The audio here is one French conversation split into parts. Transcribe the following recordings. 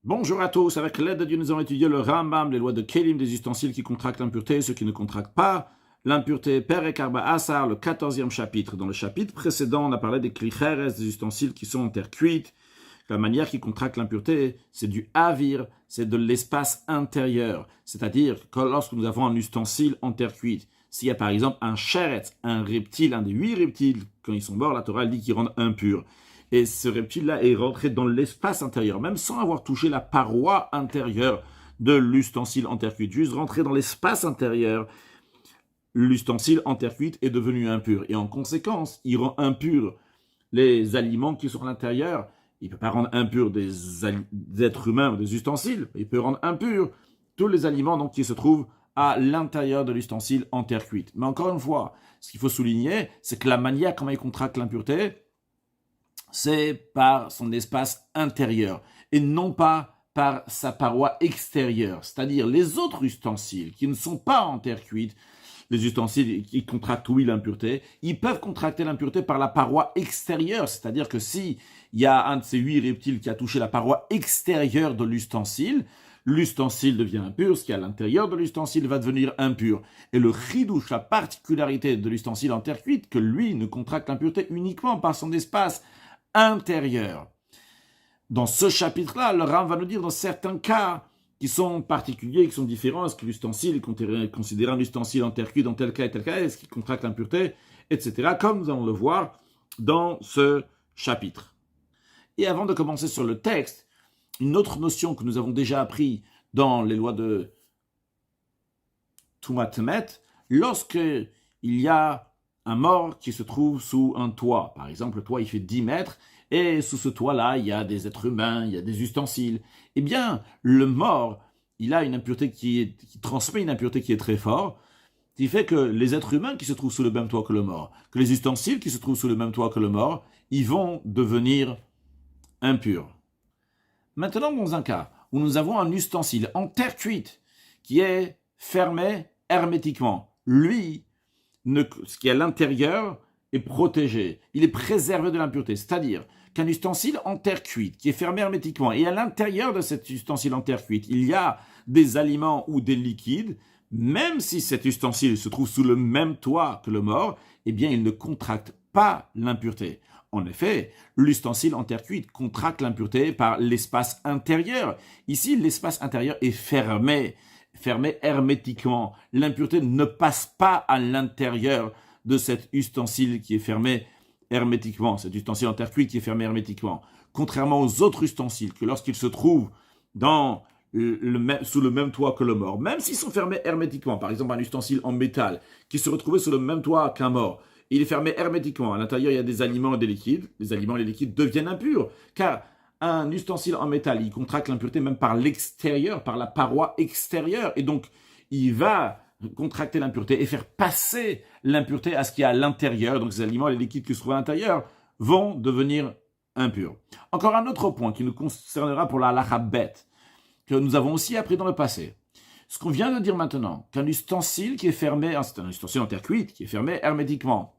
Bonjour à tous, avec l'aide de Dieu, nous allons étudier le Rambam, les lois de Kélim, des ustensiles qui contractent l'impureté et ceux qui ne contractent pas l'impureté. Perek Arba Asar, le 14e chapitre. Dans le chapitre précédent, on a parlé des klicheres, des ustensiles qui sont en terre cuite. La manière qui contracte l'impureté, c'est du avir, c'est de l'espace intérieur. C'est-à-dire que lorsque nous avons un ustensile en terre cuite, s'il y a par exemple un sheretz, un reptile, un des 8 reptiles, quand ils sont morts, la Torah dit qu'ils rendent impurs. Et ce reptile-là est rentré dans l'espace intérieur, même sans avoir touché la paroi intérieure de l'ustensile en terre cuite. Juste rentré dans l'espace intérieur, l'ustensile en terre cuite est devenu impur. Et en conséquence, il rend impur les aliments qui sont à l'intérieur. Il ne peut pas rendre impur des êtres humains ou des ustensiles. Il peut rendre impur tous les aliments donc, qui se trouvent à l'intérieur de l'ustensile en terre cuite. Mais encore une fois, ce qu'il faut souligner, c'est que la manière comment il contracte l'impureté, c'est par son espace intérieur et non pas par sa paroi extérieure. C'est-à-dire les autres ustensiles qui ne sont pas en terre cuite, les ustensiles qui contractent, oui, l'impureté, ils peuvent contracter l'impureté par la paroi extérieure. C'est-à-dire que s'il y a un de ces 8 reptiles qui a touché la paroi extérieure de l'ustensile devient impur, ce qui est à l'intérieur de l'ustensile va devenir impur. Et le chidouche, la particularité de l'ustensile en terre cuite, que lui ne contracte l'impureté uniquement par son espace intérieur. Dans ce chapitre-là, le Ram va nous dire dans certains cas qui sont particuliers, qui sont différents, est-ce que l'ustensile est considéré un ustensile en terre cuite dans tel cas et tel cas, est-ce qu'il contracte l'impureté, etc., comme nous allons le voir dans ce chapitre. Et avant de commencer sur le texte, une autre notion que nous avons déjà appris dans les lois de Tumat Temet, lorsque il y a un mort qui se trouve sous un toit. Par exemple, le toit, il fait 10 mètres, et sous ce toit-là, il y a des êtres humains, il y a des ustensiles. Eh bien, le mort, il a une impureté qui transmet une impureté qui est très forte, qui fait que les êtres humains qui se trouvent sous le même toit que le mort, que les ustensiles qui se trouvent sous le même toit que le mort, ils vont devenir impurs. Maintenant, dans un cas où nous avons un ustensile en terre cuite qui est fermé hermétiquement, lui, ce qui est à l'intérieur est protégé, il est préservé de l'impureté. C'est-à-dire qu'un ustensile en terre cuite qui est fermé hermétiquement et à l'intérieur de cet ustensile en terre cuite, il y a des aliments ou des liquides, même si cet ustensile se trouve sous le même toit que le mort, eh bien il ne contracte pas l'impureté. En effet, l'ustensile en terre cuite contracte l'impureté par l'espace intérieur. Ici, l'espace intérieur est fermé hermétiquement. L'impureté ne passe pas à l'intérieur de cet ustensile qui est fermé hermétiquement, cet ustensile en terre cuite qui est fermé hermétiquement. Contrairement aux autres ustensiles, que lorsqu'ils se trouvent sous le même toit que le mort, même s'ils sont fermés hermétiquement, par exemple un ustensile en métal qui se retrouvait sous le même toit qu'un mort, il est fermé hermétiquement. À l'intérieur, il y a des aliments et des liquides. Les aliments et les liquides deviennent impurs, car un ustensile en métal, il contracte l'impureté même par l'extérieur, par la paroi extérieure. Et donc, il va contracter l'impureté et faire passer l'impureté à ce qui est à l'intérieur. Donc, ces aliments et les liquides qui se trouvent à l'intérieur vont devenir impurs. Encore un autre point qui nous concernera pour la halakha bête, que nous avons aussi appris dans le passé. Ce qu'on vient de dire maintenant, qu'un ustensile qui est fermé, c'est un ustensile en terre cuite, qui est fermé hermétiquement,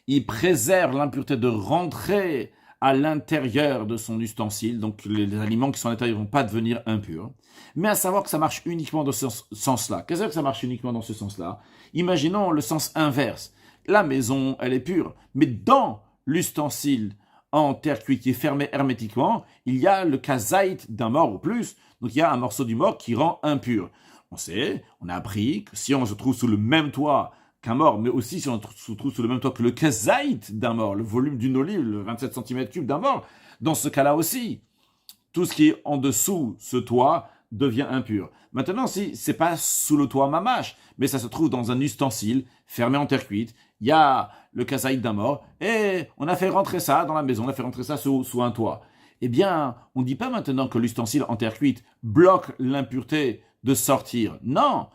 il préserve l'impureté de rentrer à l'intérieur de son ustensile, donc les aliments qui sont à l'intérieur ne vont pas devenir impurs. Mais à savoir que ça marche uniquement dans ce sens-là. Qu'est-ce que ça marche uniquement dans ce sens-là? Imaginons le sens inverse. La maison, elle est pure, mais dans l'ustensile en terre cuite qui est fermé hermétiquement, il y a le kazaït d'un mort ou plus, donc il y a un morceau du mort qui rend impur. On a appris que si on se trouve sous le même toit qu'un mort, mais aussi si on se trouve sous le même toit que le kazaït d'un mort, le volume d'une olive, le 27 cm3 d'un mort, dans ce cas-là aussi, tout ce qui est en dessous ce toit devient impur. Maintenant, si c'est pas sous le toit mamache, mais ça se trouve dans un ustensile fermé en terre cuite, il y a le kazaït d'un mort, et on a fait rentrer ça dans la maison, on a fait rentrer ça sous un toit. Eh bien, on ne dit pas maintenant que l'ustensile en terre cuite bloque l'impureté de sortir. Non!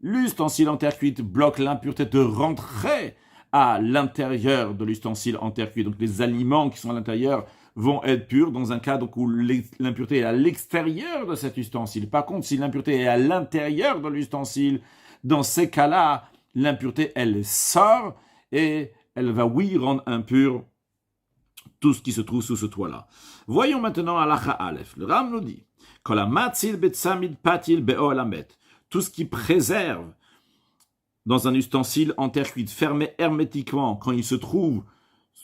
L'ustensile en terre cuite bloque l'impureté de rentrer à l'intérieur de l'ustensile en terre cuite. Donc les aliments qui sont à l'intérieur vont être purs dans un cas donc, où l'impureté est à l'extérieur de cet ustensile. Par contre, si l'impureté est à l'intérieur de l'ustensile, dans ces cas-là, l'impureté, elle sort et elle va, oui, rendre impur tout ce qui se trouve sous ce toit-là. Voyons maintenant Halacha Aleph. Le Ram nous dit, Kol hamatzil betsamid patil be'ol hamet. Tout ce qui préserve dans un ustensile en terre cuite, fermé hermétiquement, quand il se trouve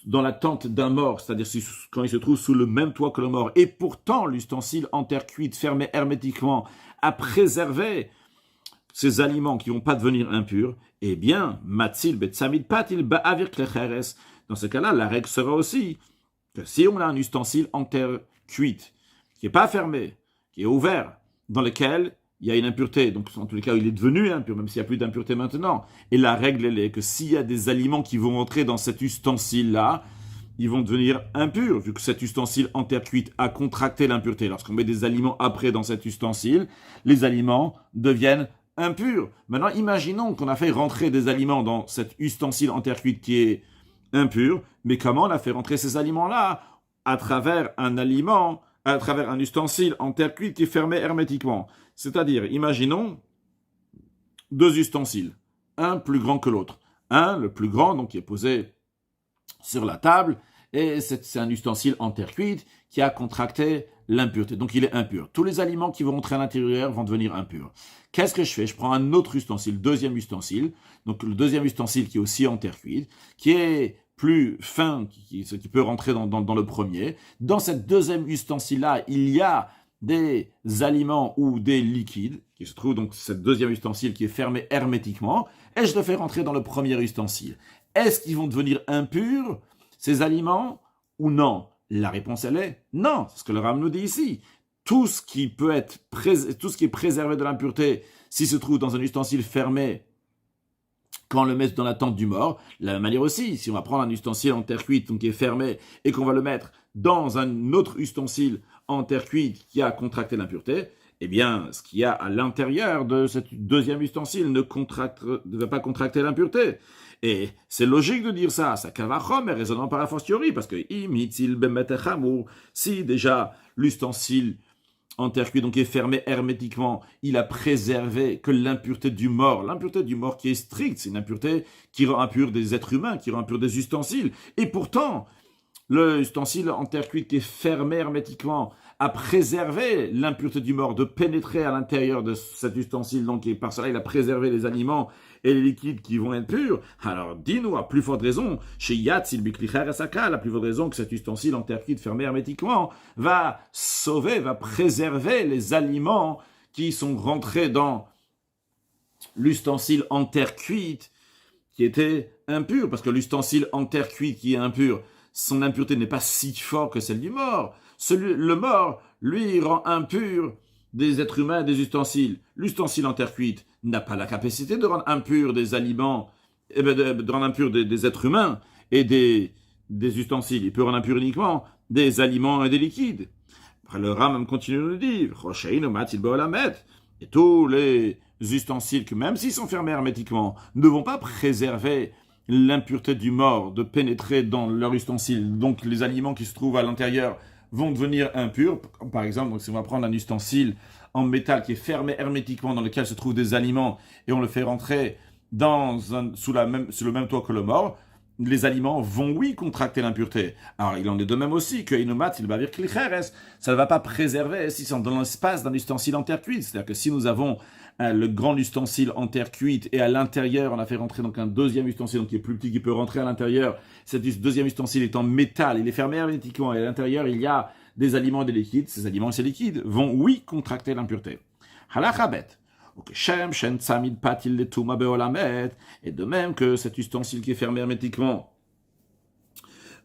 dans la tente d'un mort, c'est-à-dire quand il se trouve sous le même toit que le mort, et pourtant l'ustensile en terre cuite, fermé hermétiquement, a préservé ces aliments qui ne vont pas devenir impurs, eh bien, matzil betsamid patil ba'avir klecheres. Dans ce cas-là, la règle sera aussi que si on a un ustensile en terre cuite, qui n'est pas fermé, qui est ouvert, dans lequel il y a une impureté, donc en tous les cas, il est devenu impur, même s'il n'y a plus d'impureté maintenant. Et la règle, elle est que s'il y a des aliments qui vont entrer dans cet ustensile-là, ils vont devenir impurs, vu que cet ustensile en terre cuite a contracté l'impureté. Lorsqu'on met des aliments après dans cet ustensile, les aliments deviennent impurs. Maintenant, imaginons qu'on a fait rentrer des aliments dans cet ustensile en terre cuite qui est impur, mais comment on a fait rentrer ces aliments-là? À travers un aliment, à travers un ustensile en terre cuite qui est fermé hermétiquement. C'est-à-dire, imaginons deux ustensiles, un plus grand que l'autre. Un, le plus grand, donc qui est posé sur la table, et c'est un ustensile en terre cuite qui a contracté l'impureté. Donc il est impur. Tous les aliments qui vont rentrer à l'intérieur vont devenir impurs. Qu'est-ce que je fais? Je prends un autre ustensile, deuxième ustensile, donc le deuxième ustensile qui est aussi en terre cuite, qui est plus fin, qui peut rentrer dans le premier. Dans cette deuxième ustensile-là, il y a des aliments ou des liquides, qui se trouvent donc cette deuxième ustensile qui est fermé hermétiquement, et je le fais rentrer dans le premier ustensile. Est-ce qu'ils vont devenir impurs, ces aliments, ou non? La réponse, elle est non. C'est ce que le Ram nous dit ici. Tout ce qui est préservé de l'impureté, s'il se trouve dans un ustensile fermé, quand on le met dans la tente du mort, de la même manière aussi, si on va prendre un ustensile en terre cuite, donc qui est fermé, et qu'on va le mettre dans un autre ustensile en terre cuite qui a contracté l'impureté, eh bien, ce qu'il y a à l'intérieur de ce deuxième ustensile ne va pas contracter l'impureté. Et c'est logique de dire ça, ça kavachom est raisonnant par la fortiori, parce que si déjà l'ustensile en terre cuite, donc est fermé hermétiquement, il a préservé que l'impureté du mort qui est stricte, c'est une impureté qui rend impur des êtres humains, qui rend impur des ustensiles. Et pourtant, l'ustensile en terre cuite qui est fermé hermétiquement a préservé l'impureté du mort de pénétrer à l'intérieur de cet ustensile, donc et par cela il a préservé les aliments et les liquides qui vont être purs. Alors dis-nous à plus forte raison, chez Yatzil Biklicher Asaka, la plus forte raison que cet ustensile en terre cuite fermé hermétiquement va sauver, va préserver les aliments qui sont rentrés dans l'ustensile en terre cuite qui était impur, parce que l'ustensile en terre cuite qui est impur, son impureté n'est pas si forte que celle du mort. Le mort, lui, rend impur des êtres humains et des ustensiles. L'ustensile en terre cuite n'a pas la capacité de rendre impur des aliments, de rendre impur des êtres humains et des ustensiles. Il peut rendre impur uniquement des aliments et des liquides. Après, le Ram continue de nous dire, et tous les ustensiles, que même s'ils sont fermés hermétiquement, ne vont pas préserver l'impureté du mort de pénétrer dans leur ustensile. Donc les aliments qui se trouvent à l'intérieur vont devenir impurs. Par exemple, donc, si on va prendre un ustensile en métal qui est fermé hermétiquement dans lequel se trouvent des aliments et on le fait rentrer sous le même toit que le mort, les aliments vont, oui, contracter l'impureté. Alors, il en est de même aussi que Inomat, il va dire que ça ne va pas préserver si c'est dans l'espace d'un ustensile en terre cuite. C'est-à-dire que si nous avons le grand ustensile en terre cuite et à l'intérieur, on a fait rentrer donc un deuxième ustensile donc qui est plus petit, qui peut rentrer à l'intérieur. Cet deuxième ustensile est en métal, il est fermé hermétiquement et à l'intérieur, il y a des aliments et des liquides. Ces aliments et ces liquides vont, oui, contracter l'impureté. Halachabet. Et de même que cet ustensile qui est fermé hermétiquement,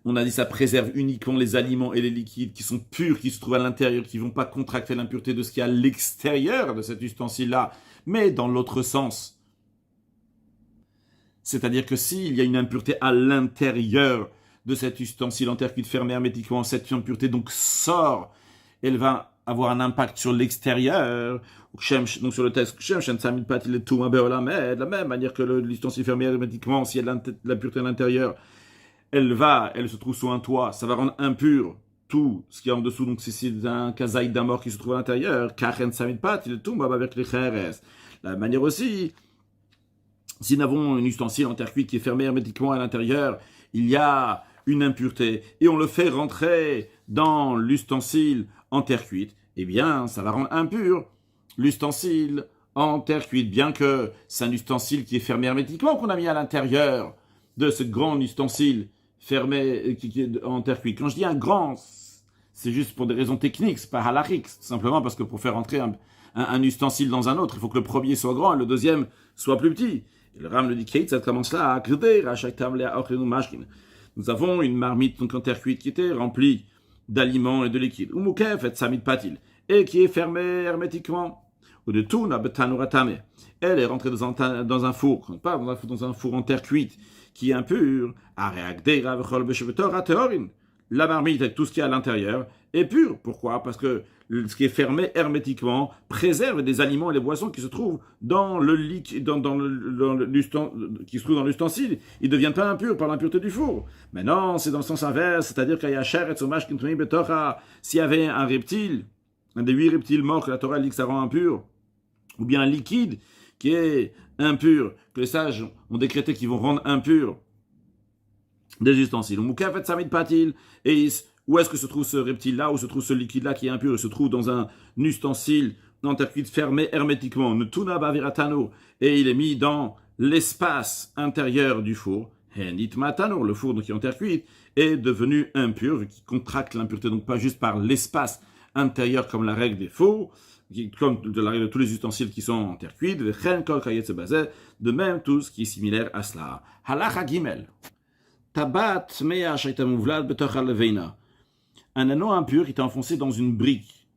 on a dit ça préserve uniquement les aliments et les liquides qui sont purs, qui se trouvent à l'intérieur, qui ne vont pas contracter l'impureté de ce qu'il y a à l'extérieur de cet ustensile-là, mais dans l'autre sens. C'est-à-dire que s'il y a une impureté à l'intérieur de cet ustensile en terre cuite fermé hermétiquement, cette impureté donc sort, elle va avoir un impact sur l'extérieur, donc sur le texte, de la même manière que l'ustensile fermé hermétiquement, s'il y a de l'impureté à l'intérieur, elle se trouve sous un toit, ça va rendre impur tout ce qui est en dessous, donc si c'est un kazaï d'un mort qui se trouve à l'intérieur, la même manière aussi, si nous avons un ustensile en terre cuite qui est fermé hermétiquement à l'intérieur, il y a une impureté et on le fait rentrer dans l'ustensile en terre cuite, eh bien, ça va rendre impur l'ustensile en terre cuite, bien que c'est un ustensile qui est fermé hermétiquement qu'on a mis à l'intérieur de ce grand ustensile fermé qui est en terre cuite. Quand je dis un grand, c'est juste pour des raisons techniques, c'est pas halachique, tout simplement parce que pour faire rentrer un ustensile dans un autre, il faut que le premier soit grand et le deuxième soit plus petit. Et le Ram le dit, Kate, ça commence là à nous avons une marmite donc en terre cuite qui était remplie d'aliments et de liquides. Umukef et samit patil, et qui est fermée hermétiquement. Ou de tout, elle est rentrée dans un four, pas dans un four en terre cuite qui est impur. La marmite avec tout ce qu'il y a à l'intérieur est pur. Pourquoi? Parce que ce qui est fermé hermétiquement préserve des aliments et des boissons qui se trouvent dans le liquide, qui se trouvent dans l'ustensile. Ils ne deviennent pas impurs par l'impureté du four. Mais non, c'est dans le sens inverse, c'est-à-dire qu'il y a s'il y avait un reptile, un des 8 reptiles morts que la Torah dit que ça rend impur, ou bien un liquide qui est impur, que les sages ont décrété qu'ils vont rendre impur des ustensiles. Et où est-ce que se trouve ce reptile-là, où se trouve ce liquide-là qui est impur? Il se trouve dans un ustensile en terre cuite fermé hermétiquement. Et il est mis dans l'espace intérieur du four. Le four qui est en terre cuite est devenu impur, vu qu'il contracte l'impureté, donc pas juste par l'espace intérieur comme la règle des fours, comme de la règle de tous les ustensiles qui sont en terre cuite, de même tout ce qui est similaire à cela. Halacha Gimel. Tabat mea shaita muvlad betoch haleveina. Un anneau impur qui est enfoncé dans une brique.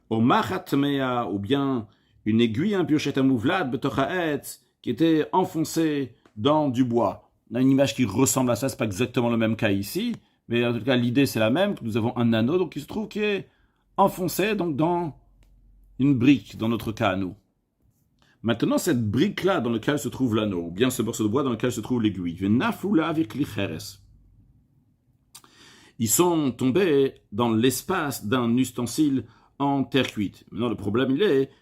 Ou machat mea, ou bien une aiguille impure shaita muvlad betoch haetz, qui était enfoncée dans du bois. On a une image qui ressemble à ça, c'est pas exactement le même cas ici, mais en tout cas l'idée c'est la même. Nous avons un anneau donc qui se trouve qui est enfoncé donc dans une brique, dans notre cas à nous. Maintenant, cette brique-là dans laquelle se trouve l'anneau, ou bien ce morceau de bois dans lequel se trouve l'aiguille, ils sont tombés dans l'espace d'un ustensile en terre cuite. Maintenant, le problème,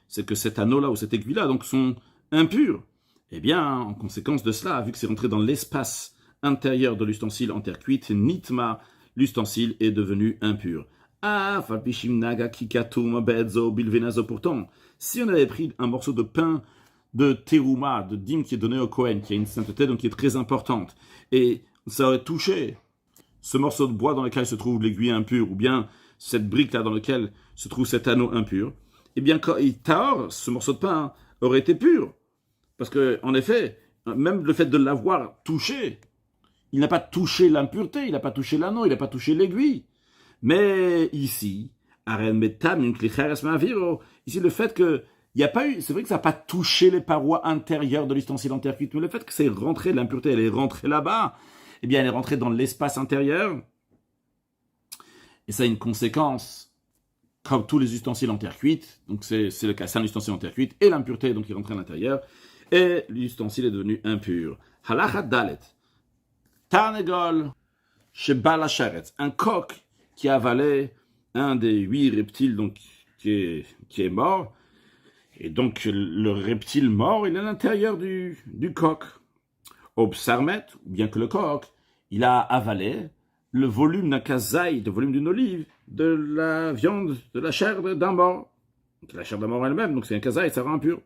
c'est que cet anneau-là ou cette aiguille-là donc, sont impurs. Eh bien, en conséquence de cela, vu que c'est rentré dans l'espace intérieur de l'ustensile en terre cuite, nitma, l'ustensile est devenu impur. Pourtant, si on avait pris un morceau de pain de terouma, de dîme qui est donné au Kohen, qui a une sainteté donc qui est très importante, et ça aurait touché ce morceau de bois dans lequel se trouve l'aiguille impure, ou bien cette brique-là dans laquelle se trouve cet anneau impur, eh bien, quand il taor, ce morceau de pain aurait été pur. Parce que, en effet, même le fait de l'avoir touché, il n'a pas touché l'impureté, il n'a pas touché l'anneau, il n'a pas touché l'aiguille. Mais ici, ici le fait que il y a pas eu, c'est vrai que ça n'a pas touché les parois intérieures de l'ustensile en terre cuite, mais le fait que c'est rentré, l'impureté, elle est rentrée là-bas, eh bien elle est rentrée dans l'espace intérieur, et ça a une conséquence, comme tous les ustensiles en terre cuite, donc c'est le cas, c'est un ustensile en terre cuite, et l'impureté donc est rentrée à l'intérieur, et l'ustensile est devenu impur. Halacha Dalet, Tarnegol, Shebal Hasharetz, un coq qui a avalé un des 8 reptiles donc, qui est mort. Et donc, le reptile mort, il est à l'intérieur du coq. Obsarmet, ou bien que le coq, il a avalé le volume d'un kazaï, le volume d'une olive, de la viande, de la chair d'un mort. Donc, la chair d'un mort elle-même, donc c'est un kazaï, ça rend impur.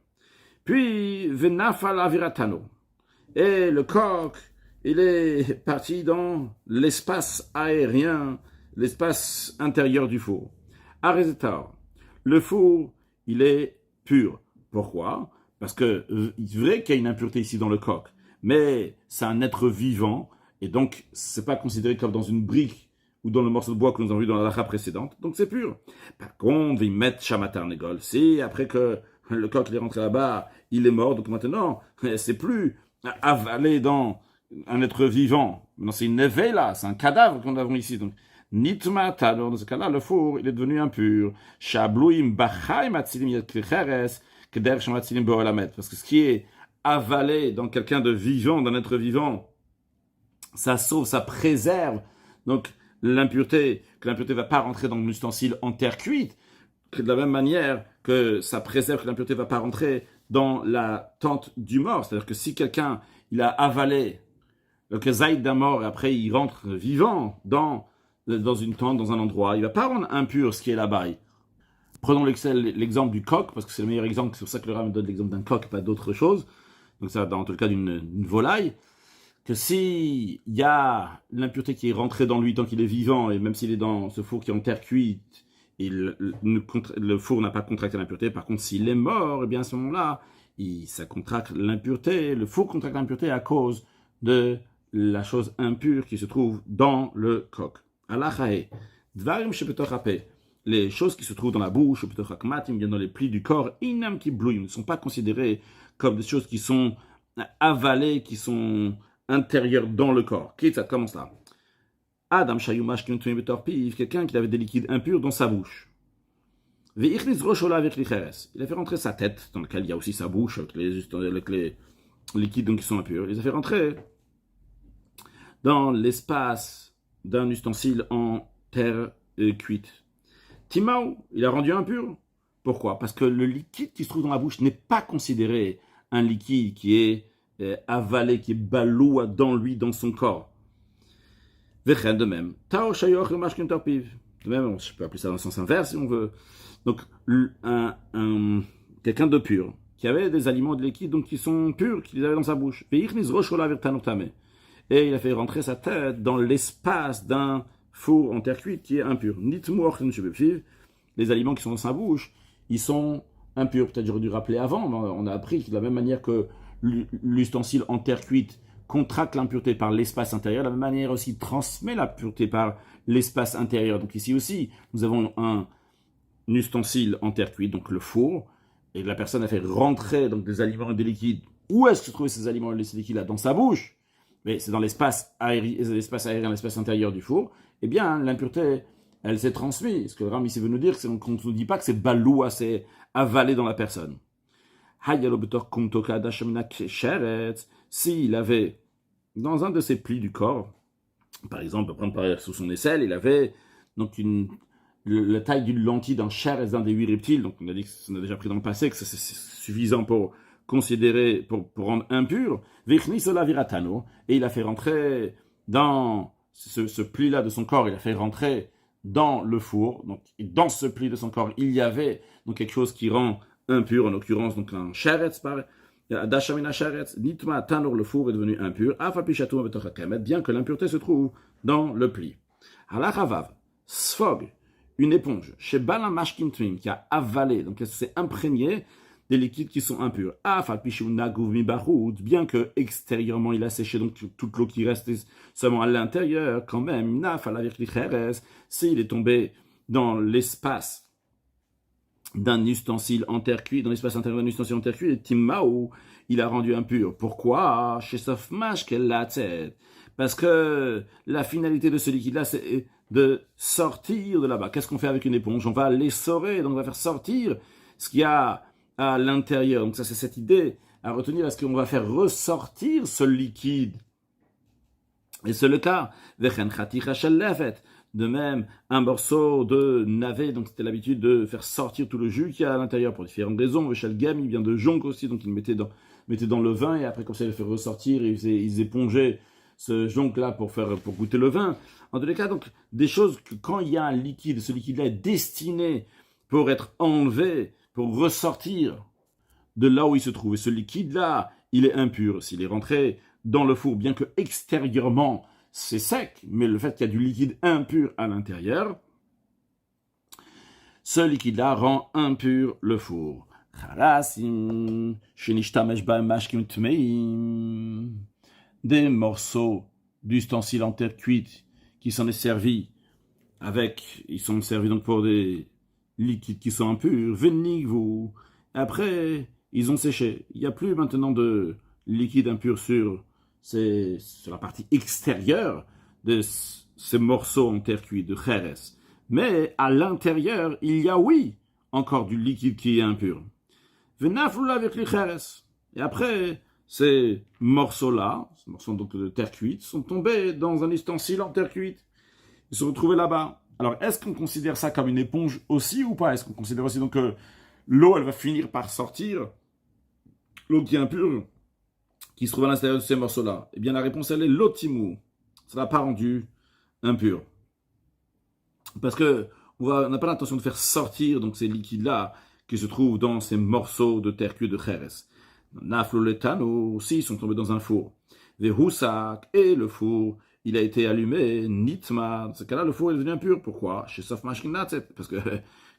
Puis, venafal aviratano. Et le coq, il est parti dans l'espace aérien, l'espace intérieur du four. Arezetar, le four, il est pur. Pourquoi? Parce que c'est vrai qu'il y a une impureté ici dans le coq, mais c'est un être vivant, et donc c'est pas considéré comme dans une brique ou dans le morceau de bois que nous avons vu dans la lacha précédente, donc c'est pur. Par contre, ils mettent shamatar negol. Si après que le coq est rentré là-bas, il est mort, donc maintenant, c'est plus avalé dans un être vivant. Maintenant, c'est une nevela, c'est un cadavre qu'on a ici. Donc, nitmata, alors dans ce cas-là, le four, il est devenu impur. Shabluim bachaim atzilim yetcheres, keder shamatzilim boelamet. Parce que ce qui est avalé dans quelqu'un de vivant, d'un être vivant, ça sauve, ça préserve. Donc, l'impureté, que l'impureté ne va pas rentrer dans l'ustensile en terre cuite, que de la même manière que ça préserve que l'impureté ne va pas rentrer dans la tente du mort. C'est-à-dire que si quelqu'un, il a avalé le zaïd d'un mort, et après il rentre vivant dans une tente, dans un endroit, il ne va pas rendre impur ce qui est là-bas. Prenons l'exemple du coq, parce que c'est le meilleur exemple, c'est pour ça que le Ram donne l'exemple d'un coq, pas d'autre chose. Donc ça, dans le cas d'une volaille, que s'il y a l'impureté qui est rentrée dans lui tant qu'il est vivant, et même s'il est dans ce four qui est en terre cuite, et le four n'a pas contracté l'impureté, par contre s'il est mort, et bien à ce moment-là, ça contracte l'impureté, le four contracte l'impureté à cause de la chose impure qui se trouve dans le coq. Alachae, dvarim shepetochape, les choses qui se trouvent dans la bouche, shepetochakmatim, bien dans les plis du corps, inam kiblouim, ne sont pas considérées comme des choses qui sont avalées, qui sont intérieures dans le corps. Qui ça commence là? Adam shayumash kintuim betorpiv, quelqu'un qui avait des liquides impurs dans sa bouche. Ve'ichnis roshola avec licheres. Il a fait rentrer sa tête, dans laquelle il y a aussi sa bouche, avec les liquides donc, qui sont impurs. Il les a fait rentrer dans l'espace d'un ustensile en terre cuite. Timao, il a rendu impur. Pourquoi? Parce que le liquide qui se trouve dans la bouche n'est pas considéré un liquide qui est avalé, qui est baloua dans lui, dans son corps. Vechen de même. Tao shayoch le mashkin torpiv. De même, je peux appeler ça dans le sens inverse si on veut. Donc, quelqu'un de pur, qui avait des aliments de liquide donc qui sont purs, qu'il avait dans sa bouche. Et il a fait rentrer sa tête dans l'espace d'un four en terre cuite qui est impur. Les aliments qui sont dans sa bouche, ils sont impurs. Peut-être j'aurais dû rappeler avant, mais on a appris que de la même manière que l'ustensile en terre cuite contracte l'impureté par l'espace intérieur, de la même manière aussi transmet la pureté par l'espace intérieur. Donc ici aussi, nous avons un ustensile en terre cuite, donc le four, et la personne a fait rentrer donc, des aliments et des liquides. Où est-ce que se trouvaient ces aliments et ces liquides-là? Dans sa bouche. Mais c'est dans l'espace aérien, l'espace intérieur du four. Eh bien, l'impureté, elle s'est transmise. Ce que le Ram ici veut nous dire, c'est qu'on ne nous dit pas que c'est baloua, c'est avalé dans la personne. S'il avait, dans un de ses plis du corps, par exemple, prendre sous son aisselle, il avait donc la taille d'une lentille d'un sheretz, d'un des 8 reptiles. Donc on a dit qu'on a déjà pris dans le passé que c'est suffisant pour considérer, pour rendre impur. Et il a fait rentrer dans ce pli-là de son corps, il a fait rentrer dans le four. Donc dans ce pli de son corps, il y avait donc quelque chose qui rend impur, en l'occurrence donc un sheretz, Dashamina sheretz, nitma tanur, le four est devenu impur, bien que l'impureté se trouve dans le pli. Halachavav, sfog, une éponge, chez Bala Mashkin Twim, qui a avalé, donc elle s'est imprégnée des liquides qui sont impurs. Bien que extérieurement il a séché, donc toute l'eau qui reste seulement à l'intérieur, quand même, s'il est tombé dans l'espace d'un ustensile en terre cuite, dans l'espace intérieur d'un ustensile en terre cuite, Timmao, il a rendu impur. Pourquoi? Chez Sofmash, qu'elle l'a tête. Parce que la finalité de ce liquide-là, c'est de sortir de là-bas. Qu'est-ce qu'on fait avec une éponge? On va l'essorer, donc on va faire sortir ce qu'il y a à l'intérieur. Donc ça, c'est cette idée à retenir. Est-ce qu'on va faire ressortir ce liquide? Et c'est le cas. De même, un morceau de navet, donc c'était l'habitude de faire sortir tout le jus qu'il y a à l'intérieur pour différentes raisons. Vechal Gam, il vient de jonc aussi, donc ils mettaient dans le vin et après comme ça ils le faisaient ressortir et ils épongeaient ce jonc-là pour goûter le vin. En tous les cas, donc des choses que quand il y a un liquide, ce liquide-là est destiné pour être enlevé, pour ressortir de là où il se trouve. Et ce liquide-là, il est impur. S'il est rentré dans le four, bien que extérieurement c'est sec, mais le fait qu'il y a du liquide impur à l'intérieur, ce liquide-là rend impur le four. Des morceaux d'ustensiles en terre cuite qui s'en est servi ils sont servis donc pour des liquides qui sont impurs, venigvous. Après, ils ont séché. Il n'y a plus maintenant de liquide impur sur la partie extérieure de ces morceaux en terre cuite de Kheres. Mais à l'intérieur, il y a, oui, encore du liquide qui est impur. Venaflula avec les Kheres. Et après, ces morceaux-là, ces morceaux donc de terre cuite, sont tombés dans un ustensile en terre cuite. Ils se retrouvaient là-bas. Alors, est-ce qu'on considère ça comme une éponge aussi ou pas? Est-ce qu'on considère aussi donc que l'eau, elle va finir par sortir, l'eau qui est impure, qui se trouve à l'intérieur de ces morceaux-là? Eh bien, la réponse, elle est l'otimu. Ça n'a pas rendu impur. Parce que on n'a pas l'intention de faire sortir donc, ces liquides-là qui se trouvent dans ces morceaux de terre cuite de Cheres. Nafloletano aussi, ils sont tombés dans un four. Vehusak, et le four, il a été allumé. Nitma, dans ce cas-là, le four est devenu impur. Pourquoi? Chez Sof Mashkinat, parce que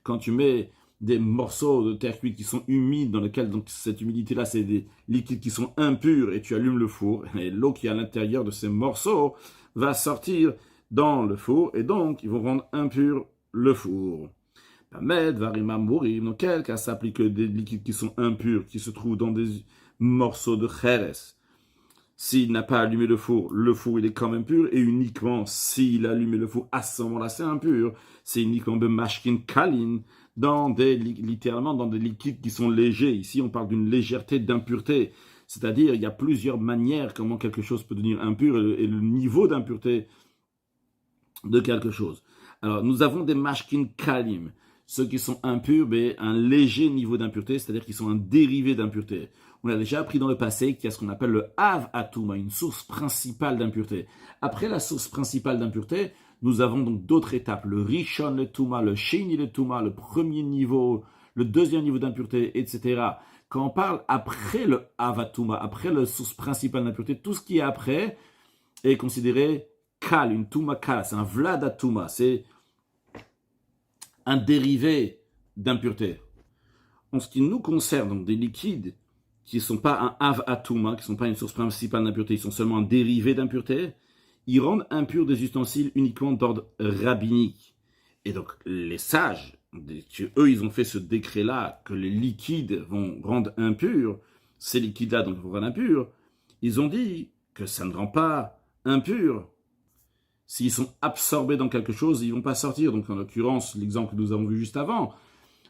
quand tu mets des morceaux de terre cuite qui sont humides, dans lesquels donc, cette humidité-là, c'est des liquides qui sont impurs, et tu allumes le four, et l'eau qui est à l'intérieur de ces morceaux va sortir dans le four, et donc ils vont rendre impur le four. Pamed, Varima, Mourim, dans quel cas s'applique des liquides qui sont impurs, qui se trouvent dans des morceaux de Cheres. S'il n'a pas allumé le four il est quand même pur, et uniquement s'il a allumé le four, à ce moment-là, c'est impur. C'est uniquement de mashkin kalin, littéralement dans des liquides qui sont légers. Ici, on parle d'une légèreté d'impureté. C'est-à-dire, il y a plusieurs manières comment quelque chose peut devenir impur et le niveau d'impureté de quelque chose. Alors, nous avons des mashkin kalim, ceux qui sont impurs, mais un léger niveau d'impureté, c'est-à-dire qu'ils sont un dérivé d'impureté. On a déjà appris dans le passé qu'il y a ce qu'on appelle le Av Atuma, une source principale d'impureté. Après la source principale d'impureté, nous avons donc d'autres étapes. Le Rishon le Tuma, le Sheni le Tuma, le premier niveau, le deuxième niveau d'impureté, etc. Quand on parle après le Av Atuma, après la source principale d'impureté, tout ce qui est après est considéré Kal, une Tuma Kal, c'est un Vlad Atuma, c'est un dérivé d'impureté. En ce qui nous concerne, donc des liquides qui ne sont pas un Av Atuma, qui ne sont pas une source principale d'impureté, ils sont seulement un dérivé d'impureté, ils rendent impurs des ustensiles uniquement d'ordre rabbinique. Et donc, les sages, eux, ils ont fait ce décret-là, que les liquides vont rendre impurs, ces liquides-là, donc, vont rendre impurs, ils ont dit que ça ne rend pas impur. S'ils sont absorbés dans quelque chose, ils ne vont pas sortir. Donc, en l'occurrence, l'exemple que nous avons vu juste avant,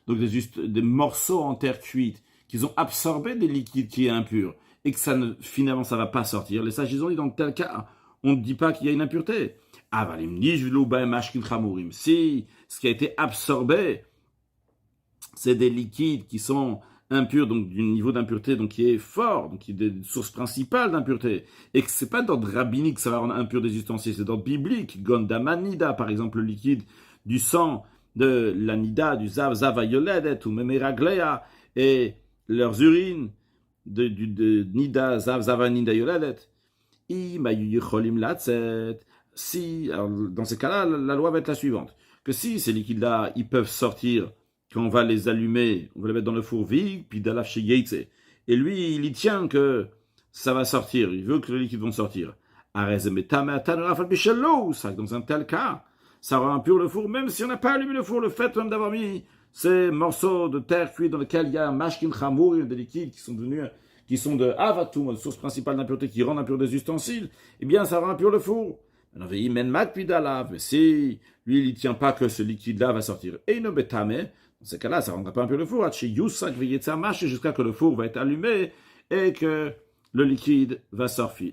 donc des morceaux en terre cuite, qu'ils ont absorbé des liquides qui est impur, et que finalement, ça ne va pas sortir. Les sages, ils ont dit, dans tel cas, on ne dit pas qu'il y a une impureté. Si ce qui a été absorbé, c'est des liquides qui sont impurs, donc du niveau d'impureté donc qui est fort, donc qui est des sources principales d'impureté, et que c'est pas d'ordre rabbinique, ça va rendre impur des ustensiles, c'est d'ordre biblique. Gondamanida, par exemple, le liquide du sang de l'anida, du zav, zavayoledet, ou même eraglea, et leurs urines de nida, zav, zavanida yoledet. Si, alors dans ces cas-là, la loi va être la suivante, que si ces liquides-là, ils peuvent sortir, quand on va les allumer, on va les mettre dans le four vide, puis d'alaf chez Yaitse. Et lui, il y tient que ça va sortir, il veut que les liquides vont sortir. Dans un tel cas, ça rend impur le four, même si on n'a pas allumé le four, le fait même d'avoir mis ces morceaux de terre cuite dans lesquels il y a un mashkin chamour, des liquides qui sont de avatum, la source principale d'impureté qui rend impur des ustensiles, eh bien ça rend impur le four. Mais si lui, il ne tient pas que ce liquide-là va sortir. Et dans ces cas-là, ça ne rendra pas impur le four. Jusqu'à que le four va être allumé et que le liquide va sortir.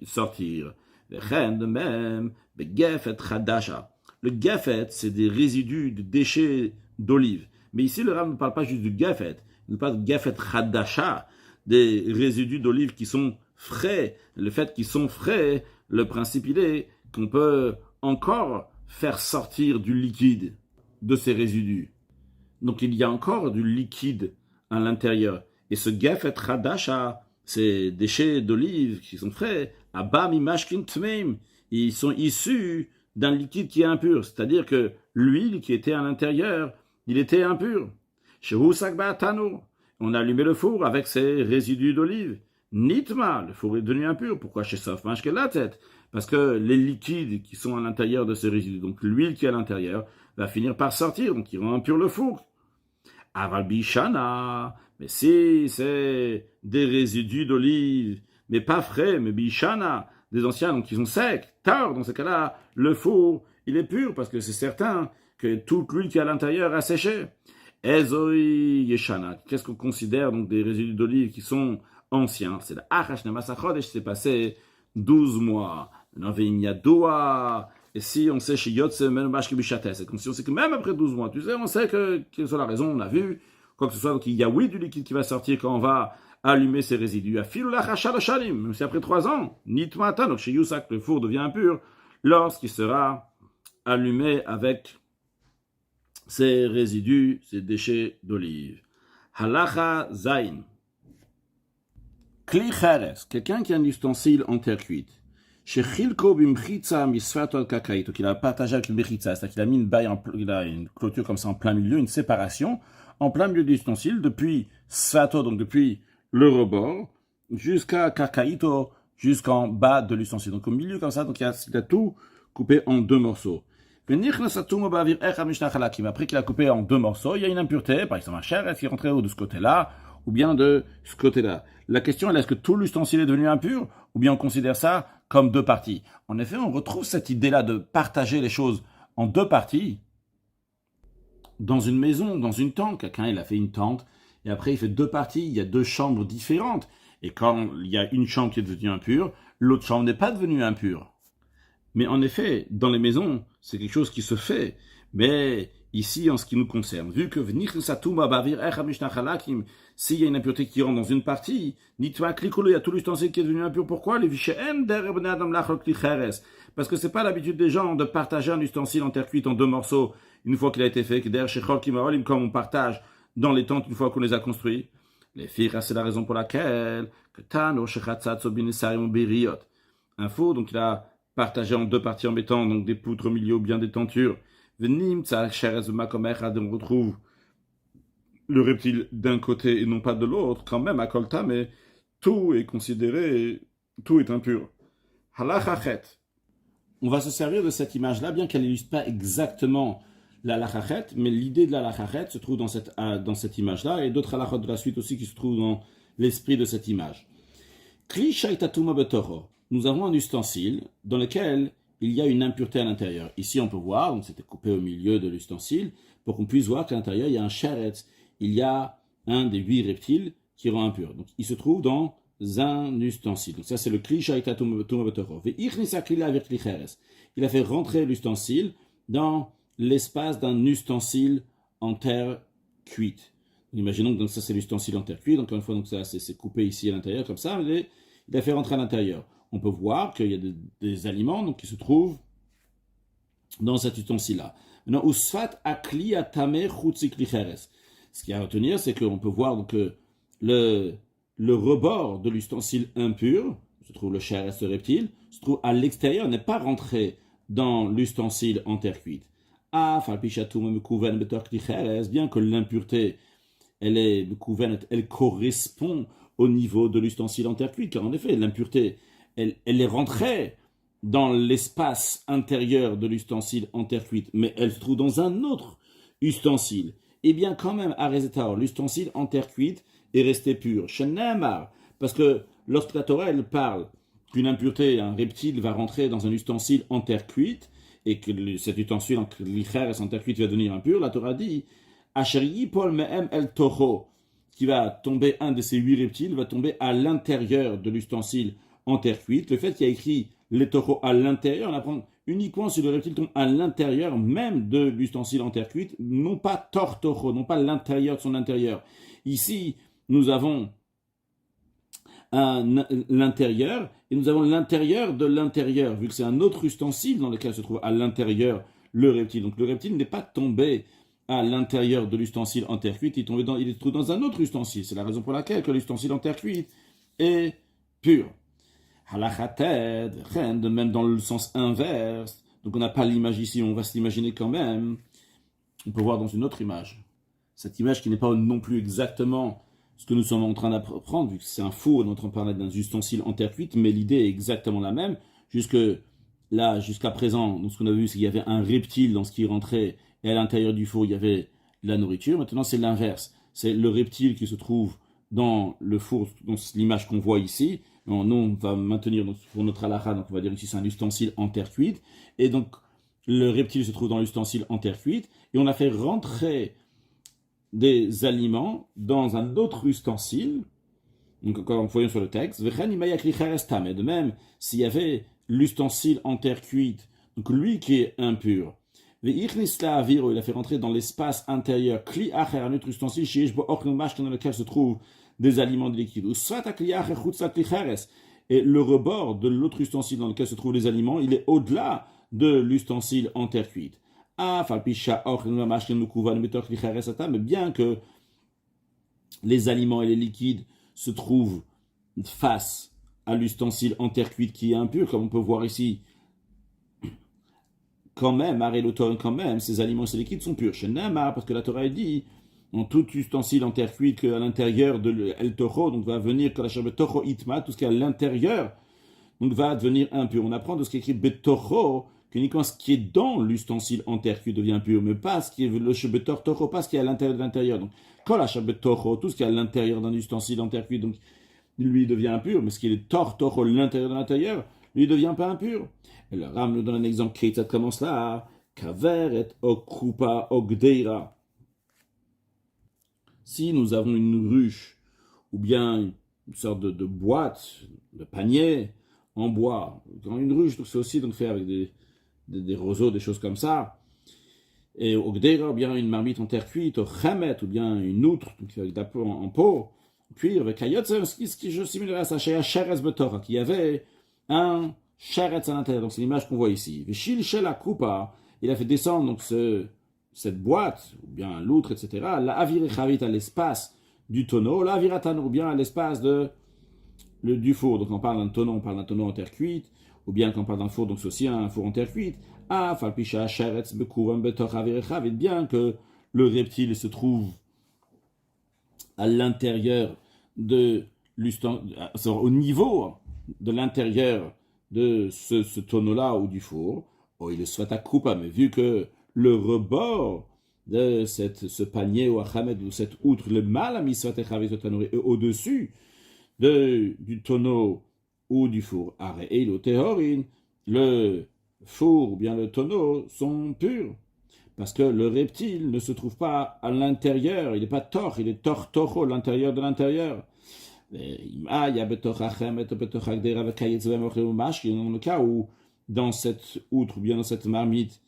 Le gafet, c'est des résidus, de déchets d'olive. Mais ici, le Rav ne parle pas juste du gafet. Il nous parle de gafet hadasha, des résidus d'olive qui sont frais. Le fait qu'ils sont frais, le principe, il est qu'on peut encore faire sortir du liquide de ces résidus. Donc, il y a encore du liquide à l'intérieur. Et ce gafet hadasha, ces déchets d'olive qui sont frais, abam imashkin tmeim, ils sont issus d'un liquide qui est impur. C'est-à-dire que l'huile qui était à l'intérieur, il était impur. Shehu sakba tanu. On a allumé le four avec ces résidus d'olive. Nitma, le four est devenu impur. Pourquoi chez Sof Mashke la tête? Parce que les liquides qui sont à l'intérieur de ces résidus, donc l'huile qui est à l'intérieur, va finir par sortir, donc il rend impur le four. Aval bishana, mais si c'est des résidus d'olive, mais pas frais, mais bishana, des anciens, donc qui sont secs, tard, dans ce cas-là, le four, il est pur, parce que c'est certain que toute l'huile qui est à l'intérieur a séché. Ezoi yeshana, qu'est-ce qu'on considère donc des résidus d'olive qui sont anciens? C'est la Achashna Masachodesh, c'est passé 12 mois. Et si on sait chez Yotze Menubashki Bishates, c'est comme si on sait que même après 12 mois, tu sais, on sait que quelle soit la raison, on a vu, quoi que ce soit, donc il y a oui du liquide qui va sortir quand on va allumer ces résidus. Même si après 3 ans, nitmata, donc chez Yusak, le four devient impur, lorsqu'il sera allumé avec ces résidus, ces déchets d'olive. Halacha zain. Kli cheres, quelqu'un qui a un ustensile en terre cuite. Chez Chilko bimchitza misfato al kakaï, donc il a partagé avec une mechitza, c'est-à-dire qu'il a mis une baille, il a une clôture comme ça en plein milieu, une séparation, en plein milieu de l'ustensile, depuis sfato, donc depuis le rebord, jusqu'à kakaïto, jusqu'en bas de l'ustensile. Donc au milieu comme ça, donc il a tout coupé en 2 morceaux. Après qu'il a coupé en 2 morceaux, il y a une impureté, par exemple un cher qui est rentré de ce côté-là, ou bien de ce côté-là. La question est, est-ce que tout l'ustensile est devenu impur, ou bien on considère ça comme 2 parties? En effet, on retrouve cette idée-là de partager les choses en 2 parties. Dans une maison, dans une tente, quelqu'un il a fait une tente, et après il fait 2 parties, il y a 2 chambres différentes. Et quand il y a une chambre qui est devenue impure, l'autre chambre n'est pas devenue impure. Mais en effet, dans les maisons, c'est quelque chose qui se fait. Mais ici, en ce qui nous concerne, vu que s'il y a une impureté qui rentre dans une partie, il y a tout l'ustensile qui est devenu impur. Pourquoi? Parce que c'est pas l'habitude des gens de partager un ustensile en terre cuite en 2 morceaux une fois qu'il a été fait, comme on partage dans les tentes une fois qu'on les a construits. Les filles, c'est la raison pour laquelle un faux, donc il a partagé en 2 parties en mettant donc des poutres au milieu ou bien des tentures. On retrouve le reptile d'un côté et non pas de l'autre, quand même à Kolta, mais tout est considéré, tout est impur. Halachachet. On va se servir de cette image-là, bien qu'elle n'illustre pas exactement la halachachet, mais l'idée de la halachachet se trouve dans cette image-là, et d'autres halachot de la suite aussi qui se trouvent dans l'esprit de cette image. Kli shaitatuma betoro. Nous avons un ustensile dans lequel il y a une impureté à l'intérieur. Ici, on peut voir, donc c'était coupé au milieu de l'ustensile, pour qu'on puisse voir qu'à l'intérieur, il y a un sheretz. Il y a un des 8 reptiles qui rend impur. Donc, il se trouve dans un ustensile. Donc, ça, c'est le kli shaitatum betoro. Il a fait rentrer l'ustensile dans l'espace d'un ustensile en terre cuite. Imaginons que donc, ça, c'est l'ustensile en terre cuite. Donc, encore une fois, donc, ça, c'est coupé ici à l'intérieur, comme ça. Mais il a fait rentrer à l'intérieur. On peut voir qu'il y a des aliments donc, qui se trouvent dans cet ustensile-là. Maintenant, usfat akli atame chutzikli cheres. Ce qu'il y a à retenir, c'est qu'on peut voir donc, que le rebord de l'ustensile impur, se trouve le cheres, ce reptile, se trouve à l'extérieur, n'est pas rentré dans l'ustensile en terre cuite. Bien que l'impureté, elle correspond au niveau de l'ustensile en terre cuite, car en effet, l'impureté, elle est rentrée dans l'espace intérieur de l'ustensile en terre cuite, mais elle se trouve dans un autre ustensile. Et bien quand même, à Rezetaor, l'ustensile en terre cuite est resté pur. Shenemar, parce que lorsque la Torah, elle parle qu'une impureté, un reptile va rentrer dans un ustensile en terre cuite, et que cet ustensile en terre cuite va devenir impur, la Torah dit Asheri Paul Mehem El Toho, qui va tomber, un de ces 8 reptiles va tomber à l'intérieur de l'ustensile en terre cuite. Le fait qu'il y a écrit les taureaux à l'intérieur, on apprend uniquement si le reptile tombe à l'intérieur même de l'ustensile en terre cuite, non pas tortoro, non pas l'intérieur de son intérieur. Ici, nous avons l'intérieur et nous avons l'intérieur de l'intérieur, vu que c'est un autre ustensile dans lequel se trouve à l'intérieur le reptile. Donc le reptile n'est pas tombé à l'intérieur de l'ustensile en terre cuite, il est trouvé dans un autre ustensile. C'est la raison pour laquelle que l'ustensile en terre cuite est pur. Halachated, de même dans le sens inverse. Donc on n'a pas l'image ici, on va se l'imaginer quand même. On peut voir dans une autre image. Cette image qui n'est pas non plus exactement ce que nous sommes en train d'apprendre, vu que c'est un four, on est en train de parler d'un ustensile en terre cuite, mais l'idée est exactement la même. Jusqu'à présent, donc ce qu'on a vu, c'est qu'il y avait un reptile dans ce qui rentrait, et à l'intérieur du four, il y avait de la nourriture. Maintenant, c'est l'inverse. C'est le reptile qui se trouve dans le four, dans l'image qu'on voit ici. Nous, on va maintenir pour notre halakha, donc on va dire ici c'est un ustensile en terre cuite. Et donc, le reptile se trouve dans l'ustensile en terre cuite. Et on a fait rentrer des aliments dans un autre ustensile. Donc, encore voyons sur le texte. De même, s'il y avait l'ustensile en terre cuite, donc lui qui est impur, il a fait rentrer dans l'espace intérieur, un autre ustensile, dans lequel se trouve des aliments de liquide. Et le rebord de l'autre ustensile dans lequel se trouvent les aliments, il est au-delà de l'ustensile en terre cuite. Mais bien que les aliments et les liquides se trouvent face à l'ustensile en terre cuite qui est impur, comme on peut voir ici, quand même, ces aliments et ces liquides sont purs. Chez Namar, parce que la Torah dit, dans tout ustensile en terre cuite, qu'à l'intérieur de El Toro, donc va venir, tout ce qui est à l'intérieur, donc va devenir impur. On apprend de ce qui est écrit Betoro, que uniquement ce qui est dans l'ustensile en terre cuite devient pur, mais pas ce qui est le Shebetor Toro, pas ce qui est à l'intérieur de l'intérieur. Donc, quand la Toro, tout ce qui est à l'intérieur d'un ustensile en terre cuite, donc, lui devient impur, mais ce qui est Toro, l'intérieur de l'intérieur, lui devient pas impur. Et le Ram nous donne un exemple qui commence là, Kaver et Okupa Ogdeira. Si nous avons une ruche, ou bien une sorte de boîte, de panier en bois, dans une ruche, donc c'est aussi donc fait avec des roseaux, des choses comme ça, et Ogdeira, ou bien une marmite en terre cuite, au Chamet, ou bien une outre, donc avec de la peau en peau, cuir, avec Kayot, ce qui je similaire à ça, chez Sheretz Betorah, qui avait un Sheretz à l'intérieur, donc c'est l'image qu'on voit ici. Veshil Shela Kupa, il a fait descendre donc cette boîte, ou bien l'outre, etc., la avirechavit à l'espace du tonneau, la aviratano, ou bien à l'espace du four. Donc on parle d'un tonneau en terre cuite, ou bien quand on parle d'un four, donc c'est aussi un four en terre cuite. Ah, falpisha sheretz bekuvam betor avirechavit, bien que le reptile se trouve à l'intérieur au niveau de l'intérieur de ce tonneau-là ou du four, il le soit à coupa, mais vu que le rebord de ce panier ou achamed ou cette outre, le mal à misot et au-dessus du tonneau ou du four, le four ou bien le tonneau sont purs. Parce que le reptile ne se trouve pas à l'intérieur, il n'est pas tor, il est toro, l'intérieur de l'intérieur. Dans le cas où, dans cette outre ou bien dans cette marmite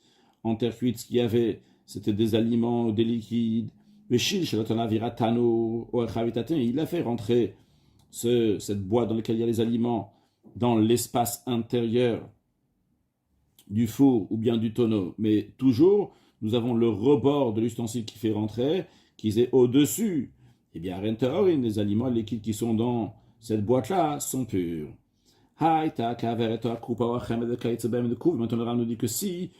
en terre cuite, ce qu'il y avait, c'était des aliments, des liquides. Il a fait rentrer cette boîte dans laquelle il y a les aliments dans l'espace intérieur du four ou bien du tonneau. Mais toujours, nous avons le rebord de l'ustensile qui fait rentrer, qui est au-dessus. Eh bien, les aliments liquides qui sont dans cette boîte-là sont purs. Maintenant, le Ram nous dit que si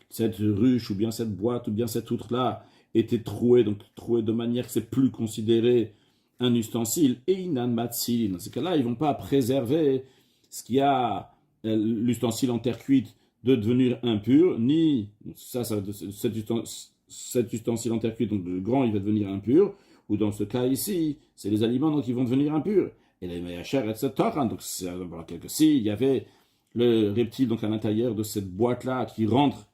cette ruche, ou bien cette boîte, ou bien cette outre-là était trouée de manière que c'est plus considéré un ustensile, et dans ces cas-là, ils ne vont pas préserver ce qu'il y a, l'ustensile en terre cuite, de devenir impur, ni cet ustensile en terre cuite, donc le grand, il va devenir impur, ou dans ce cas ici, c'est les aliments donc, qui vont devenir impurs. Et les meyacher, etc. Donc, s'il y avait le reptile donc, à l'intérieur de cette boîte-là qui rentre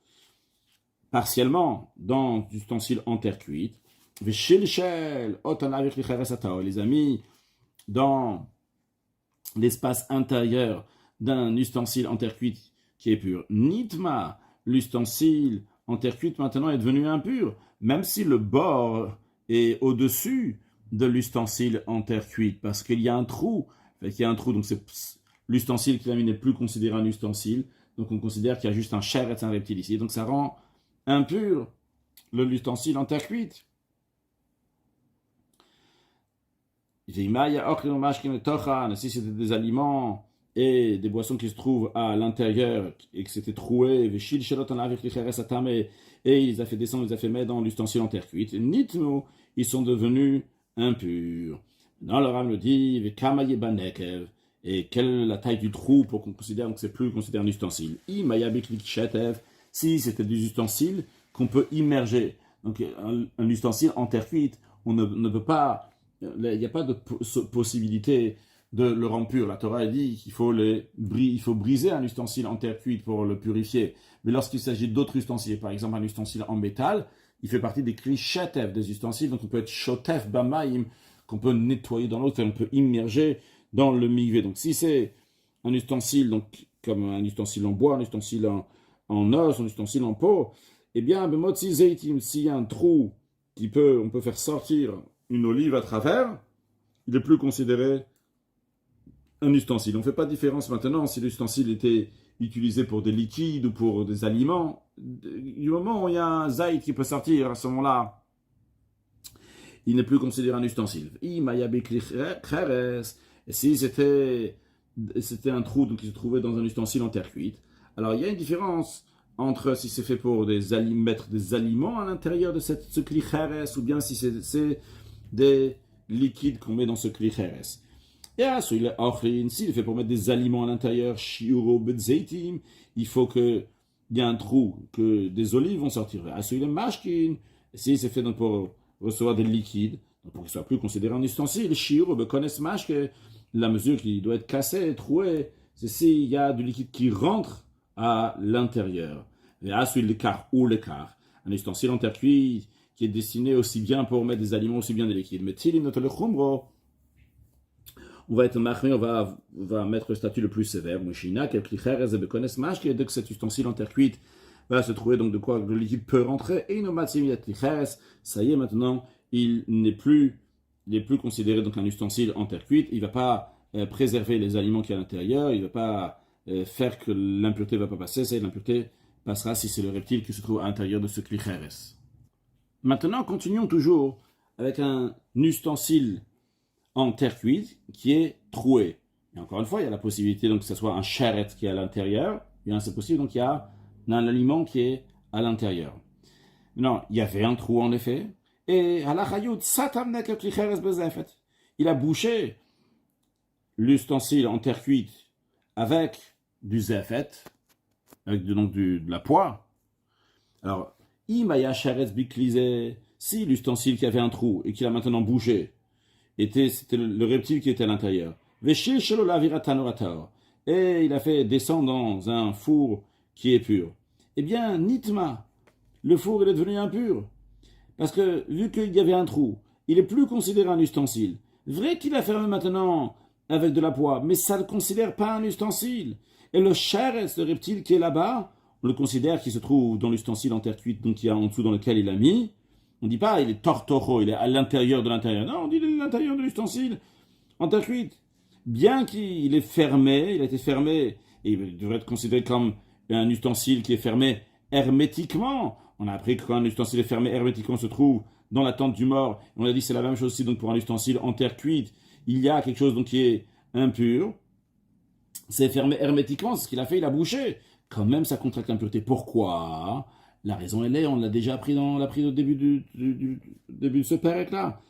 partiellement dans l'ustensile en terre cuite, les amis, dans l'espace intérieur d'un ustensile en terre cuite qui est pur. Nitma, l'ustensile en terre cuite maintenant est devenu impur, même si le bord est au-dessus de l'ustensile en terre cuite, parce qu'il y a un trou. Il y a un trou, donc l'ustensile qu'il a mis n'est plus considéré un ustensile, donc on considère qu'il y a juste un sheretz, un reptile ici, donc ça rend impur l'ustensile en terre cuite. Si c'était des aliments et des boissons qui se trouvent à l'intérieur et que c'était troué, et il les a fait descendre, il les a fait mettre dans l'ustensile en terre cuite, ils sont devenus impurs. Dans le Ram le dit, et quelle est la taille du trou pour qu'on considère que c'est plus considéré un ustensile. Si c'était des ustensiles qu'on peut immerger, donc un ustensile en terre cuite, on ne peut pas, il n'y a pas de possibilité de le rendre pur. La Torah dit qu'il faut briser un ustensile en terre cuite pour le purifier. Mais lorsqu'il s'agit d'autres ustensiles, par exemple un ustensile en métal, il fait partie des kli shetef, des ustensiles, donc on peut être shotef bamaim, qu'on peut nettoyer dans l'eau, on peut immerger dans le mikvé. Donc si c'est un ustensile, donc comme un ustensile en bois, un ustensile en os, un ustensile en peau, eh bien, s'il y a un trou on peut faire sortir une olive à travers, il n'est plus considéré un ustensile. On ne fait pas de différence maintenant si l'ustensile était utilisé pour des liquides ou pour des aliments. Du moment où il y a un zaït qui peut sortir, à ce moment-là, il n'est plus considéré un ustensile. Et si c'était un trou qui se trouvait dans un ustensile en terre cuite, alors il y a une différence entre si c'est fait pour mettre des aliments à l'intérieur de ce kli cheres ou bien si c'est des liquides qu'on met dans ce kli cheres. Et s'il est fait pour mettre des aliments à l'intérieur, shiuro betzeitim, il faut qu'il y ait un trou que des olives vont sortir. S'il est mashkin, si c'est fait donc pour recevoir des liquides, donc pour qu'il ne soit plus considéré un ustensile, shiuro bekones mashke, la mesure qui doit être cassée, trouée, c'est s'il y a du liquide qui rentre à l'intérieur. Et s'il est car ou l'écart, un ustensile en terre cuite qui est destiné aussi bien pour mettre des aliments, aussi bien des liquides. Mais tilim notre le chumro, on va être marqué, on va mettre le statut le plus sévère. Dès que cet ustensile en terre cuite va se trouver donc de quoi le liquide peut rentrer, et ça y est maintenant, il n'est plus considéré donc un ustensile en terre cuite. Il ne va pas préserver les aliments qui sont à l'intérieur, il ne va pas faire que l'impureté ne va pas passer. L'impureté passera si c'est le reptile qui se trouve à l'intérieur de ce klicheres. Maintenant, continuons toujours avec un ustensile en terre cuite qui est troué. Et encore une fois, il y a la possibilité donc, que ce soit un charret qui est à l'intérieur. Bien, c'est possible, donc il y a un aliment qui est à l'intérieur. Non, il y avait un trou en effet. Et il a bouché l'ustensile en terre cuite avec du zefet, avec donc de la poix. Alors, imaya charret biklisé, si l'ustensile qui avait un trou et qui a maintenant bougé, c'était le reptile qui était à l'intérieur. Et il a fait descendre dans un four qui est pur. Eh bien, nitma, le four il est devenu impur. Parce que, vu qu'il y avait un trou, il n'est plus considéré un ustensile. Vrai qu'il a fermé maintenant avec de la poix, mais ça ne le considère pas un ustensile. Et le charret, le reptile qui est là-bas, on le considère qu'il se trouve dans l'ustensile en terre cuite, donc il y a en dessous dans lequel il a mis. On ne dit pas il est tortoro, il est à l'intérieur de l'intérieur. Non, on dit il est à l'intérieur de l'ustensile en terre cuite. Bien qu'il est fermé, il a été fermé, et il devrait être considéré comme un ustensile qui est fermé hermétiquement. On a appris que quand un ustensile est fermé hermétiquement, se trouve dans la tente du mort. On a dit que c'est la même chose aussi donc pour un ustensile en terre cuite. Il y a quelque chose donc qui est impur. C'est fermé hermétiquement, c'est ce qu'il a fait, il a bouché. Quand même, ça contracte l'impureté. Pourquoi ? La raison, elle est, on l'a déjà appris au début de ce pérec-là.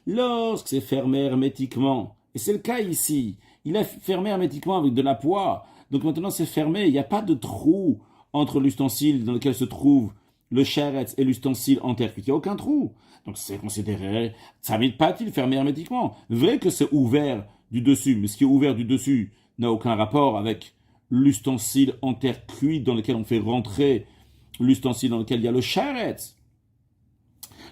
Lorsque c'est fermé hermétiquement, et c'est le cas ici, il est fermé hermétiquement avec de la poix, donc maintenant c'est fermé, il n'y a pas de trou entre l'ustensile dans lequel se trouve le charetz et l'ustensile en terre cuite, il n'y a aucun trou. Donc c'est considéré, ça ne pas-il fermé hermétiquement. Vrai que c'est ouvert du dessus, mais ce qui est ouvert du dessus n'a aucun rapport avec l'ustensile en terre cuite dans lequel on fait rentrer l'ustensile dans lequel il y a le charetz.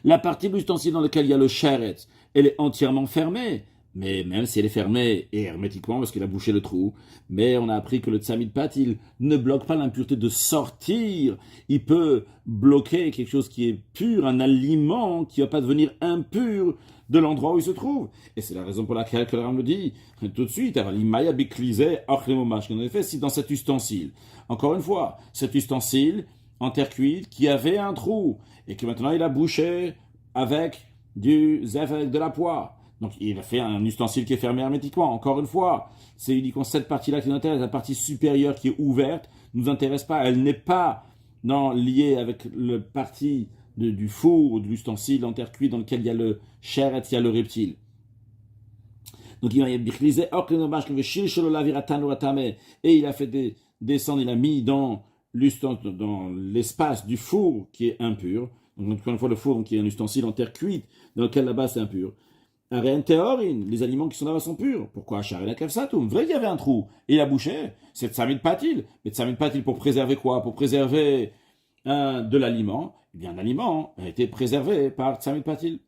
La partie de l'ustensile dans lequel il y a le charetz, elle est entièrement fermée. Mais même si elle est fermée et hermétiquement parce qu'il a bouché le trou, mais on a appris que le tsamid patil ne bloque pas l'impureté de sortir. Il peut bloquer quelque chose qui est pur, un aliment qui ne va pas devenir impur de l'endroit où il se trouve. Et c'est la raison pour laquelle le Ram le dit tout de suite. En effet, si dans cet ustensile, encore une fois, cet ustensile en terre cuite qui avait un trou et que maintenant il a bouché avec de la poix. Donc il a fait un ustensile qui est fermé hermétiquement. Encore une fois, c'est uniquement cette partie-là qui nous intéresse. La partie supérieure qui est ouverte ne nous intéresse pas. Elle n'est pas liée avec la partie du four ou de l'ustensile en terre cuite dans lequel il y a le charet, il y a le reptile. Donc il a brisé et il a fait descendre, il a mis dans l'espace du four qui est impur. Donc encore une fois, le four qui est un ustensile en terre cuite dans lequel la base est impure. Les aliments qui sont là-bas sont purs. Pourquoi vrai qu'il y avait un trou. Et il a bouché. C'est tsamid patil. Mais tsamid patil pour préserver quoi ? Pour préserver de l'aliment. Eh bien, l'aliment a été préservé par tsamid patil.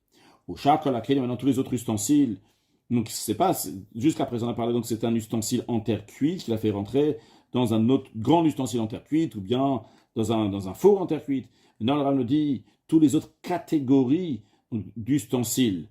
Au char, maintenant tous les autres ustensiles. Donc, c'est pas, jusqu'à présent, on a parlé, donc c'est un ustensile en terre cuite qu'il a fait rentrer dans un autre grand ustensile en terre cuite ou bien dans un four en terre cuite. Maintenant, le Ram nous dit, toutes les autres catégories d'ustensiles.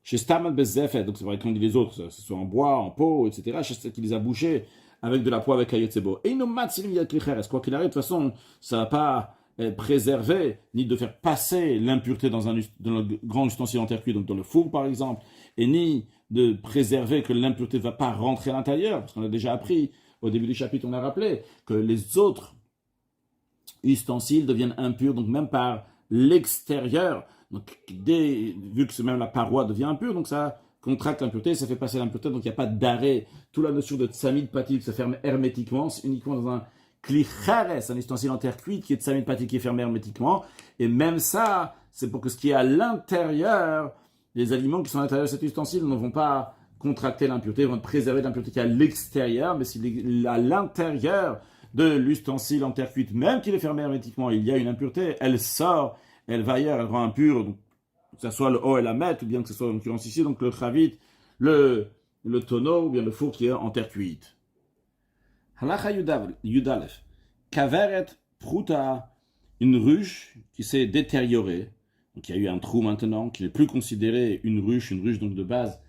Chez Staman Bezefet, donc c'est vrai qu'on dit les autres, que ce soit en bois, en peau, etc., qui les a bouchés avec de la peau avec Kayotsebo. Et nos matzilim yadklicheres, quoi qu'il arrive, de toute façon, ça ne va pas préserver, ni de faire passer l'impureté dans le grand ustensile en terre cuite, donc dans le four par exemple, et ni de préserver que l'impureté ne va pas rentrer à l'intérieur, parce qu'on a déjà appris, au début du chapitre, on a rappelé que les autres ustensiles deviennent impurs, donc même par l'extérieur. Donc, vu que même la paroi devient impure, donc ça contracte l'impureté, ça fait passer l'impureté, donc il n'y a pas d'arrêt. Toute la notion de tsamid patik se ferme hermétiquement, c'est uniquement dans un klichares, un ustensile en terre cuite qui est tsamid patik qui est fermé hermétiquement. Et même ça, c'est pour que ce qui est à l'intérieur, les aliments qui sont à l'intérieur de cet ustensile ne vont pas contracter l'impureté, vont préserver l'impureté qui est à l'extérieur, mais si à l'intérieur de l'ustensile en terre cuite, même qu'il est fermé hermétiquement, il y a une impureté, elle sort, elle va ailleurs, elle rend impure, donc, que ce soit le haut et la mette, ou bien que ce soit en l'occurrence ici, donc le chavit, le tonneau, ou bien le four qui est en terre cuite. Halacha Yudalef, Kaveret Pruta, une ruche qui s'est détériorée, donc il y a eu un trou maintenant, qui n'est plus considéré une ruche donc de base.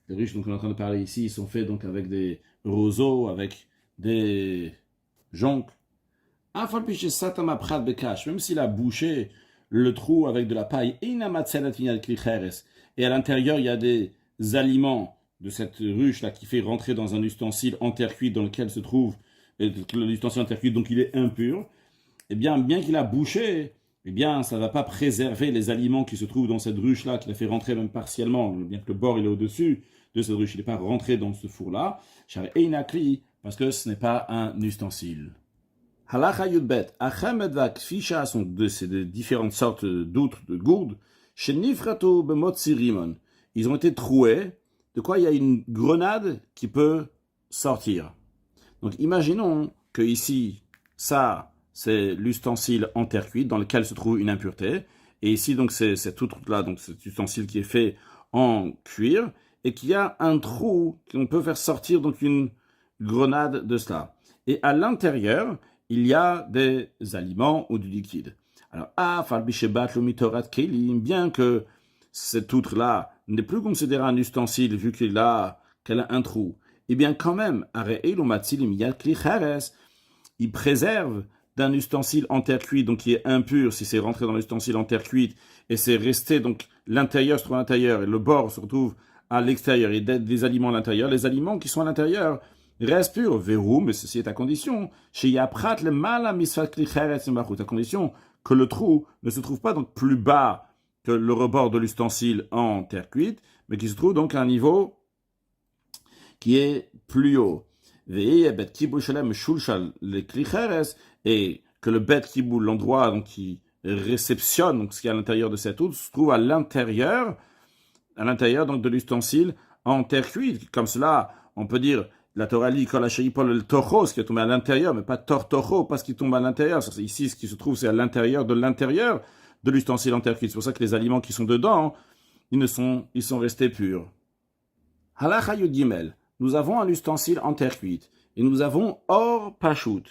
Les ruches dont on est en train de parler ici, ils sont faits donc avec des roseaux, avec des joncs. Même s'il a bouché le trou avec de la paille, et à l'intérieur il y a des aliments de cette ruche là qui fait rentrer dans un ustensile en terre cuite dans lequel se trouve l'ustensile en terre cuite, donc il est impur. Eh bien qu'il a bouché, eh bien ça ne va pas préserver les aliments qui se trouvent dans cette ruche là, qu'il a fait rentrer même partiellement, bien que le bord il est au-dessus de cette ruche, il n'est pas rentré dans ce four là, parce que ce n'est pas un ustensile. Halacha Yudbet, Achemed va Kfisha sont c'est de différentes sortes d'outres, de gourdes, chez Nifrato Bemotzi Rimon. Ils ont été troués, de quoi il y a une grenade qui peut sortir. Donc imaginons que ici, ça, c'est l'ustensile en terre cuite dans lequel se trouve une impureté, et ici donc c'est cet outre-là, donc cet ustensile qui est fait en cuir, et qu'il y a un trou qu'on peut faire sortir donc une grenade de cela. Et à l'intérieur, il y a des aliments ou du liquide. Alors, bien que cette outre-là n'est plus considérée un ustensile vu qu'elle a un trou, eh bien quand même, il préserve d'un ustensile en terre cuite, donc qui est impur si c'est rentré dans l'ustensile en terre cuite, et c'est resté, donc l'intérieur se trouve à l'intérieur, et le bord se retrouve à l'extérieur, et des aliments à l'intérieur, les aliments qui sont à l'intérieur reste pur, verrou, mais ceci est à condition. Chez Yaprat, le mal à misfat klicheretz à condition que le trou ne se trouve pas donc plus bas que le rebord de l'ustensile en terre cuite, mais qui se trouve donc à un niveau qui est plus haut. Et que le bet kibou, l'endroit donc, qui réceptionne donc, ce qui est à l'intérieur de cette outre, se trouve à l'intérieur donc, de l'ustensile en terre cuite. Comme cela, on peut dire la Torah dit quand la Paul le tocho, ce qui est tombé à l'intérieur, mais pas tortocho, parce qu'il tombe à l'intérieur. Ici, ce qui se trouve, c'est à l'intérieur de l'ustensile en terre cuite. C'est pour ça que les aliments qui sont dedans, ils sont restés purs. Halacha Yud Gimel. Nous avons un ustensile en terre cuite. Et nous avons or pachout.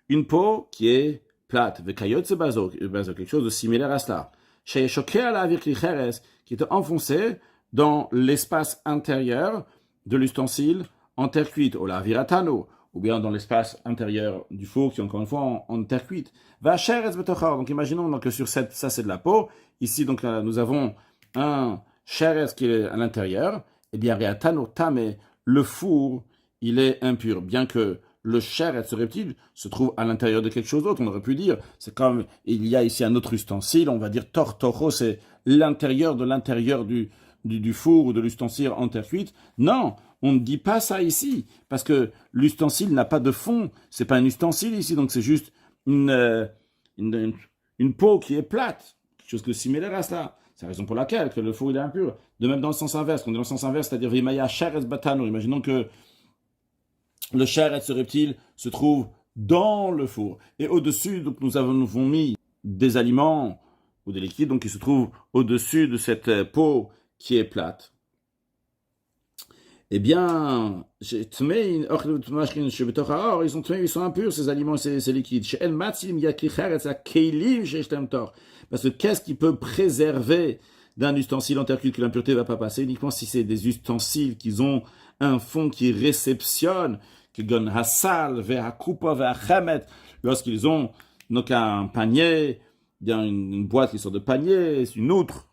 Une peau qui est plate. Vekayot se bazo, quelque chose de similaire à cela. Chez Shoker la Virklicheres, qui est enfoncé dans l'espace intérieur de l'ustensile en terre cuite, ou la viratano, ou bien dans l'espace intérieur du four, qui est encore une fois en terre cuite. Donc imaginons donc, que sur ça c'est de la peau. Ici donc nous avons un sheretz qui est à l'intérieur. Eh bien viratano tame, le four, il est impur, bien que le sheretz, ce reptile, se trouve à l'intérieur de quelque chose d'autre. On aurait pu dire, c'est comme il y a ici un autre ustensile, on va dire tortoro, c'est l'intérieur de l'intérieur du four ou de l'ustensile en terre cuite. Non, on ne dit pas ça ici, parce que l'ustensile n'a pas de fond. C'est pas un ustensile ici, donc c'est juste une peau qui est plate, quelque chose de similaire à cela. C'est la raison pour laquelle que le four il est impur. De même dans le sens inverse, quand on est dans le sens inverse, c'est-à-dire vimaya sheretz batano. Imaginons que le sheretz, ce reptile, se trouve dans le four. Et au-dessus, donc nous avons mis des aliments ou des liquides donc, qui se trouvent au-dessus de cette peau qui est plate. Eh bien, ils sont impurs, ces aliments, ces liquides. Parce que qu'est-ce qui peut préserver d'un ustensile en terre cuite que l'impureté ne va pas passer, uniquement si c'est des ustensiles qui ont un fond qui réceptionne, qui donne hasal, ve'hakupa, ve'achamet, lorsqu'ils ont donc un panier, il y a une boîte qui sort de panier, une outre,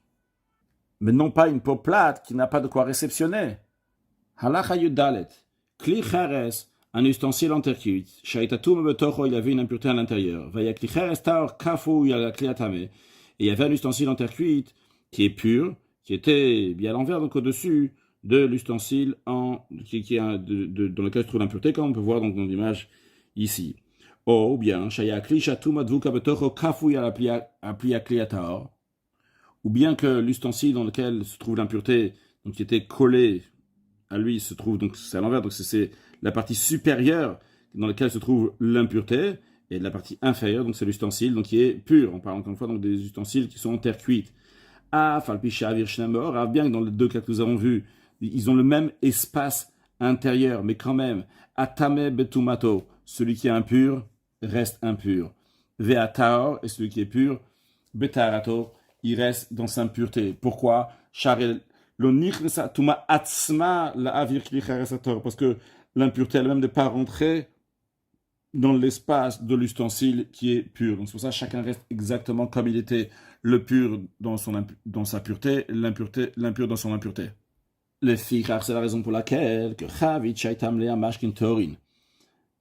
mais non pas une peau plate qui n'a pas de quoi réceptionner. Halacha Yudalet, Kli Cheres, un ustensile en terre cuite, Shaitatum Betocho, il y avait une impureté à l'intérieur. Vaya Kli Cheres Taor Kafu, il y a la Kliatame. Et il y avait un ustensile en terre cuite qui est pur, qui était bien à l'envers, donc au-dessus de l'ustensile dans lequel se trouve l'impureté, comme on peut voir donc dans l'image ici. Ou bien, Shaya Kli Shatum Advuka Betocho Kafu, il y a la Kliataor. Ou bien que l'ustensile dans lequel se trouve l'impureté, donc qui était collé à lui se trouve, donc c'est à l'envers, donc c'est la partie supérieure dans laquelle se trouve l'impureté, et la partie inférieure, donc c'est l'ustensile, donc qui est pur. On parle encore une fois donc des ustensiles qui sont en terre cuite. Ah, Falpisha Avir Shnamor, bien que dans les deux cas que nous avons vus, ils ont le même espace intérieur, mais quand même, Atame Betumato, celui qui est impur reste impur. Veataor, et celui qui est pur, Betarato, il reste dans sa impureté. Pourquoi? Parce que l'impureté elle-même n'est pas rentrée dans l'espace de l'ustensile qui est pur. Donc c'est pour ça que chacun reste exactement comme il était, le pur dans sa pureté, l'impur dans son impureté. Le fichar, c'est la raison pour laquelle que Chavit Shaitam Lea Mashkin Torin,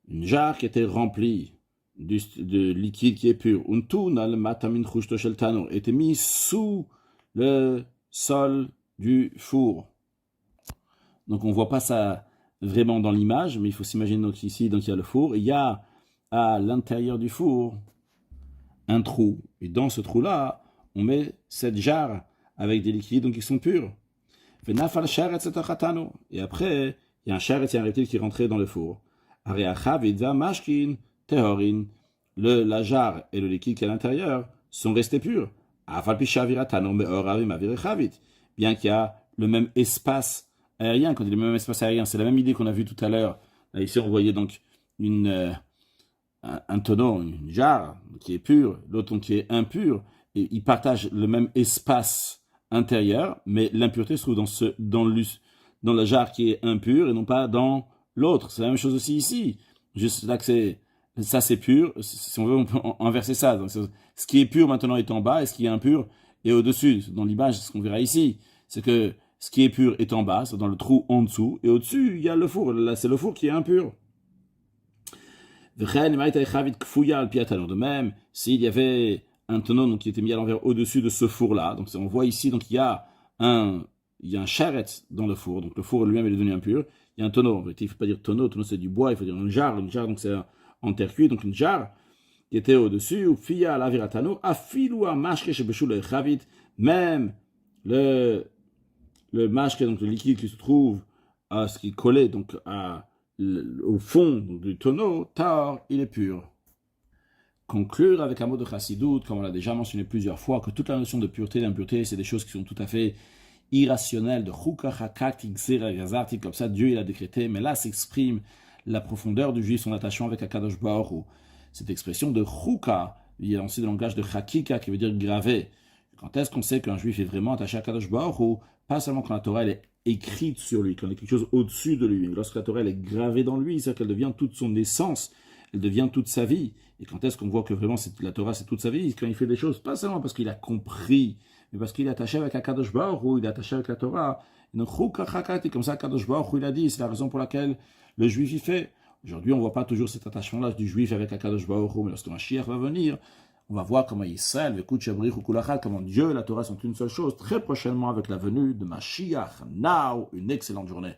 une jarre qui était remplie de liquide qui est pur, était mis sous le sol du four. Donc on ne voit pas ça vraiment dans l'image, mais il faut s'imaginer donc ici, donc il y a le four, et il y a à l'intérieur du four un trou, et dans ce trou-là, on met cette jarre avec des liquides donc qui sont purs. Et après, il y a un charetz et un reptile qui rentrait dans le four. La jarre et le liquide qui est à l'intérieur sont restés purs. Bien qu'il y a le même espace aérien, quand il y a le même espace aérien, c'est la même idée qu'on a vue tout à l'heure. Là, ici, on voyait donc un tonneau, une jarre qui est pure, l'autre qui est impur, et ils partagent le même espace intérieur, mais l'impureté se trouve dans la jarre qui est impure et non pas dans l'autre. C'est la même chose aussi ici. Juste là que ça c'est pur, si on veut on peut inverser ça. Donc, ce qui est pur maintenant est en bas et ce qui est impur est au-dessus. Dans l'image, ce qu'on verra ici, c'est que ce qui est pur est en bas, c'est dans le trou en dessous, et au-dessus, il y a le four. Là, c'est le four qui est impur. De même, s'il y avait un tonneau donc, qui était mis à l'envers au-dessus de ce four-là, donc on voit ici, donc il y a un charret dans le four, donc le four lui-même est devenu impur. Il y a un tonneau, en fait, il ne faut pas dire tonneau c'est du bois, il faut dire une jarre donc c'est en terre cuite, donc une jarre qui était au-dessus, ou fia la viratano, afilu a mashke shebeshul le chavit, même le mashke, donc le liquide qui se trouve à ce qui est collé donc au fond du tonneau, tar, il est pur. Conclure avec un mot de chassidout, comme on l'a déjà mentionné plusieurs fois, que toute la notion de pureté et d'impureté, c'est des choses qui sont tout à fait irrationnelles, de chukka hakati xera gazarti, comme ça Dieu il a décrété, mais là s'exprime la profondeur du juif, son attachement avec Akadosh Baruch Hu. Cette expression de chukka, il y a aussi le langage de chakika qui veut dire gravé. Quand est-ce qu'on sait qu'un juif est vraiment attaché à Akadosh Baruch Hu? Pas seulement quand la Torah elle est écrite sur lui, quand il y a quelque chose au-dessus de lui, mais lorsque la Torah elle est gravée dans lui, c'est-à-dire qu'elle devient toute son essence, elle devient toute sa vie. Et quand est-ce qu'on voit que vraiment la Torah c'est toute sa vie? Quand il fait des choses, pas seulement parce qu'il a compris, mais parce qu'il est attaché avec Akadosh Baruch Hu, il est attaché avec la Torah. Et donc, comme ça, Akadosh Baruch Hu, il a dit, c'est la raison pour laquelle le juif y fait. Aujourd'hui, on ne voit pas toujours cet attachement-là du juif avec Akadosh Baruch Hu, mais lorsque Mashiach va venir, on va voir comment Israël, comment Dieu et la Torah sont une seule chose, très prochainement avec la venue de Mashiach. Now, une excellente journée.